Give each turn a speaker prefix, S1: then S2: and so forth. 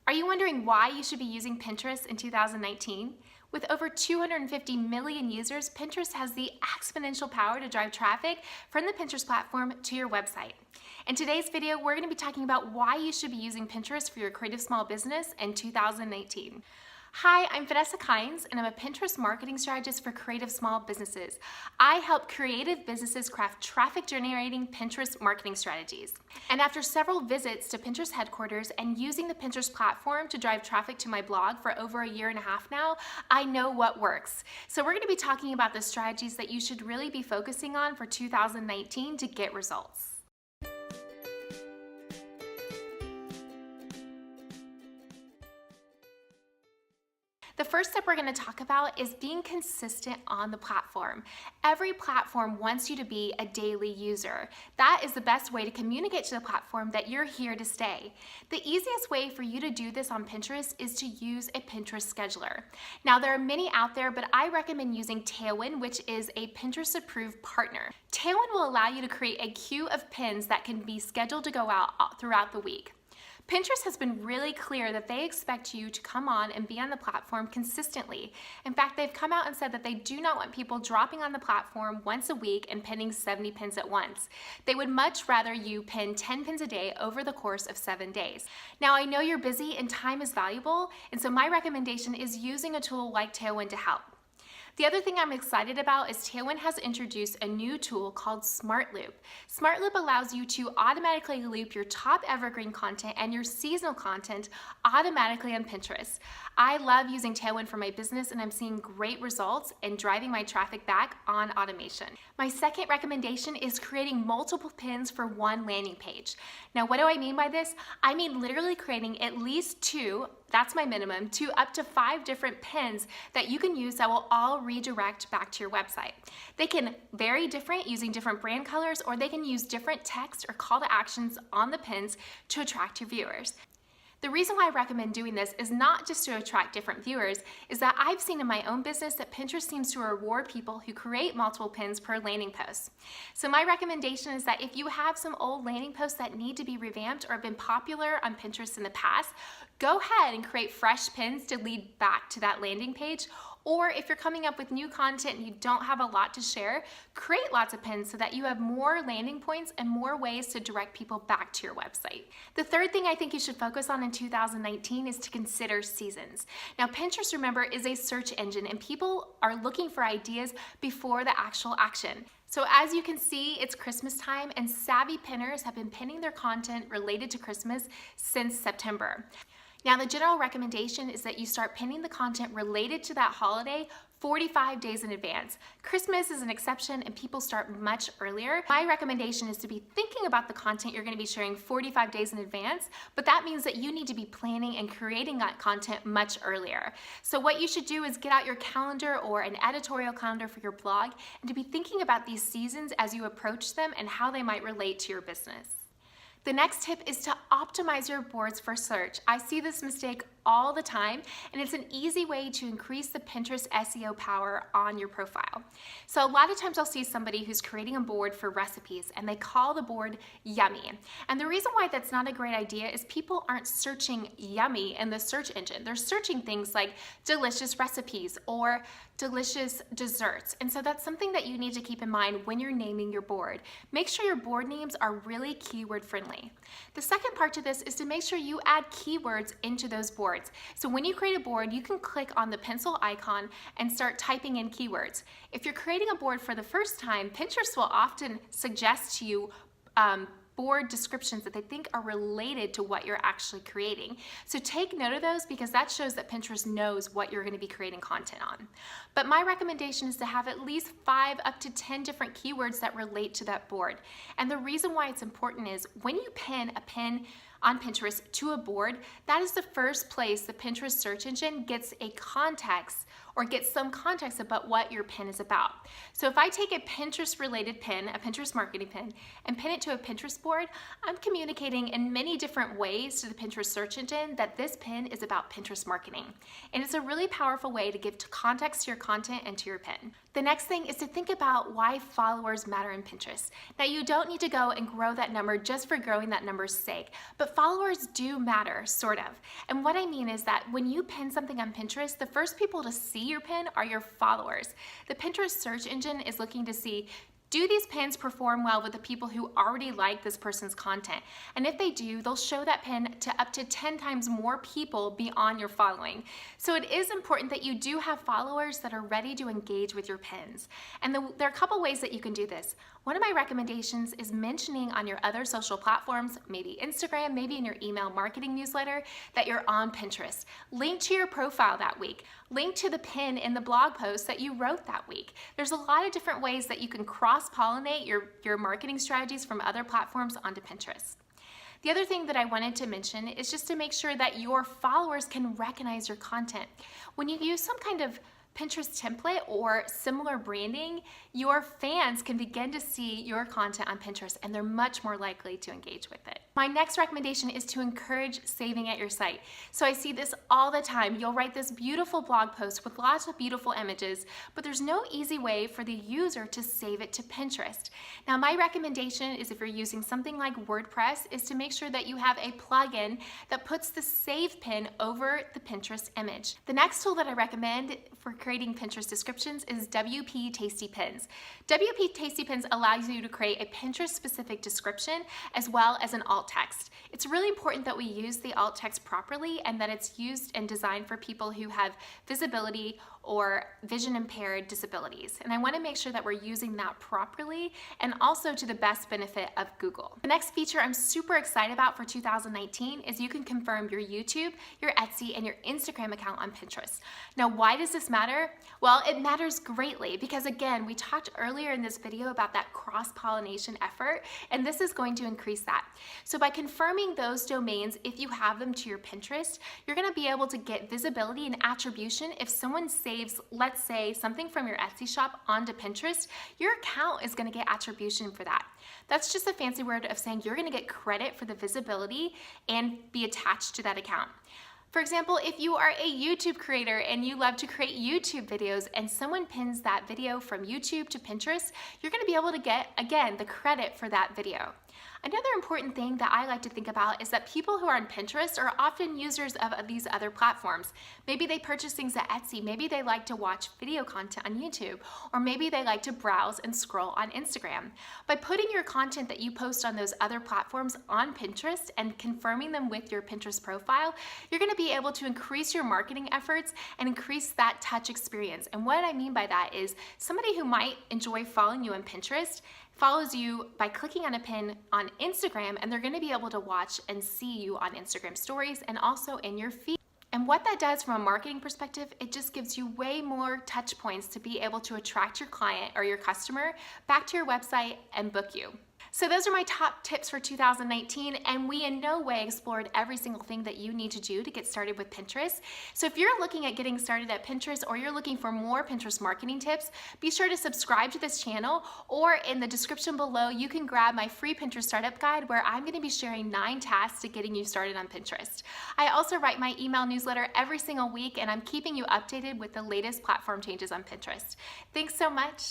S1: Are you wondering why you should be using Pinterest in 2019? With over 250 million users, Pinterest has the exponential power to drive traffic from the Pinterest platform to your website. In today's video, we're going to be talking about why you should be using Pinterest for your creative small business in 2019. Hi, I'm Vanessa Kynes, and I'm a Pinterest marketing strategist for creative small businesses. I help creative businesses craft traffic-generating Pinterest marketing strategies. And after several visits to Pinterest headquarters and using the Pinterest platform to drive traffic to my blog for over a year and a half now, I know what works. So we're going to be talking about the strategies that you should really be focusing on for 2019 to get results. The first step we're going to talk about is being consistent on the platform. Every platform wants you to be a daily user. That is the best way to communicate to the platform that you're here to stay. The easiest way for you to do this on Pinterest is to use a Pinterest scheduler. Now, there are many out there, but I recommend using Tailwind, which is a Pinterest approved partner. Tailwind will allow you to create a queue of pins that can be scheduled to go out throughout the week. Pinterest has been really clear that they expect you to come on and be on the platform consistently. In fact, they've come out and said that they do not want people dropping on the platform once a week and pinning 70 pins at once. They would much rather you pin 10 pins a day over the course of 7 days. Now, I know you're busy and time is valuable, and so my recommendation is using a tool like Tailwind to help. The other thing I'm excited about is Tailwind has introduced a new tool called Smart Loop. Smart Loop allows you to automatically loop your top evergreen content and your seasonal content automatically on Pinterest. I love using Tailwind for my business, and I'm seeing great results in driving my traffic back on automation. My second recommendation is creating multiple pins for one landing page. Now, what do I mean by this? I mean literally creating at least 2, that's my minimum, 2 up to 5 different pins that you can use that will all redirect back to your website. They can vary different using different brand colors, or they can use different text or call to actions on the pins to attract your viewers. The reason why I recommend doing this is not just to attract different viewers, is that I've seen in my own business that Pinterest seems to reward people who create multiple pins per landing post. So my recommendation is that if you have some old landing posts that need to be revamped or have been popular on Pinterest in the past, go ahead and create fresh pins to lead back to that landing page. Or if you're coming up with new content and you don't have a lot to share, create lots of pins so that you have more landing points and more ways to direct people back to your website. The third thing I think you should focus on in 2019 is to consider seasons. Now, Pinterest, remember, is a search engine, and people are looking for ideas before the actual action. So as you can see, it's Christmas time, and savvy pinners have been pinning their content related to Christmas since September. Now, the general recommendation is that you start pinning the content related to that holiday 45 days in advance. Christmas is an exception, and people start much earlier. My recommendation is to be thinking about the content you're going to be sharing 45 days in advance, but that means that you need to be planning and creating that content much earlier. So what you should do is get out your calendar or an editorial calendar for your blog, and to be thinking about these seasons as you approach them and how they might relate to your business. The next tip is to optimize your boards for search. I see this mistake all the time, and it's an easy way to increase the Pinterest SEO power on your profile. So a lot of times I'll see somebody who's creating a board for recipes, and they call the board Yummy. And the reason why that's not a great idea is people aren't searching yummy in the search engine. They're searching things like delicious recipes or delicious desserts. And so that's something that you need to keep in mind when you're naming your board. Make sure your board names are really keyword friendly. The second part to this is to make sure you add keywords into those boards. So when you create a board, you can click on the pencil icon and start typing in keywords. If you're creating a board for the first time, Pinterest will often suggest to you board descriptions that they think are related to what you're actually creating. So take note of those, because that shows that Pinterest knows what you're going to be creating content on. But my recommendation is to have at least 5 up to 10 different keywords that relate to that board. And the reason why it's important is when you pin a pin on Pinterest to a board, that is the first place the Pinterest search engine gets a context or get some context about what your pin is about. So if I take a Pinterest related pin, a Pinterest marketing pin, and pin it to a Pinterest board, I'm communicating in many different ways to the Pinterest search engine that this pin is about Pinterest marketing. And it's a really powerful way to give context to your content and to your pin. The next thing is to think about why followers matter in Pinterest. Now, you don't need to go and grow that number just for growing that number's sake, but followers do matter, sort of. And what I mean is that when you pin something on Pinterest, the first people to see your pin are your followers. The Pinterest search engine is looking to see, do these pins perform well with the people who already like this person's content? And if they do, they'll show that pin to up to 10 times more people beyond your following. So it is important that you do have followers that are ready to engage with your pins. And there are a couple ways that you can do this. One of my recommendations is mentioning on your other social platforms, maybe Instagram, maybe in your email marketing newsletter, that you're on Pinterest. Link to your profile that week. Link to the pin in the blog post that you wrote that week. There's a lot of different ways that you can cross-pollinate your marketing strategies from other platforms onto Pinterest. The other thing that I wanted to mention is just to make sure that your followers can recognize your content. When you use some kind of Pinterest template or similar branding, your fans can begin to see your content on Pinterest and they're much more likely to engage with it. My next recommendation is to encourage saving at your site. So I see this all the time. You'll write this beautiful blog post with lots of beautiful images, but there's no easy way for the user to save it to Pinterest. Now, my recommendation is, if you're using something like WordPress, is to make sure that you have a plugin that puts the save pin over the Pinterest image. The next tool that I recommend for creating Pinterest descriptions is WP Tasty Pins. WP Tasty Pins allows you to create a Pinterest specific description as well as an alt text. It's really important that we use the alt text properly and that it's used and designed for people who have visibility or vision impaired disabilities. And I want to make sure that we're using that properly and also to the best benefit of Google. The next feature I'm super excited about for 2019 is you can confirm your YouTube, your Etsy, and your Instagram account on Pinterest. Now, why does this matter? Well, it matters greatly because, again, we talked earlier in this video about that cross-pollination effort, and this is going to increase that. So by confirming those domains, if you have them to your Pinterest, you're going to be able to get visibility and attribution. If someone saves, let's say, something from your Etsy shop onto Pinterest, your account is going to get attribution for that. That's just a fancy word of saying you're going to get credit for the visibility and be attached to that account. For example, if you are a YouTube creator and you love to create YouTube videos and someone pins that video from YouTube to Pinterest, you're going to be able to get, again, the credit for that video. Another important thing that I like to think about is that people who are on Pinterest are often users of these other platforms. Maybe they purchase things at Etsy, maybe they like to watch video content on YouTube, or maybe they like to browse and scroll on Instagram. By putting your content that you post on those other platforms on Pinterest and confirming them with your Pinterest profile, you're going to be able to increase your marketing efforts and increase that touch experience. And what I mean by that is somebody who might enjoy following you on Pinterest follows you by clicking on a pin on Instagram, and they're going to be able to watch and see you on Instagram stories and also in your feed. And what that does from a marketing perspective, it just gives you way more touch points to be able to attract your client or your customer back to your website and book you. So those are my top tips for 2019, and we in no way explored every single thing that you need to do to get started with Pinterest. So if you're looking at getting started at Pinterest or you're looking for more Pinterest marketing tips, be sure to subscribe to this channel, or in the description below, you can grab my free Pinterest startup guide where I'm going to be sharing 9 tasks to getting you started on Pinterest. I also write my email newsletter every single week, and I'm keeping you updated with the latest platform changes on Pinterest. Thanks so much.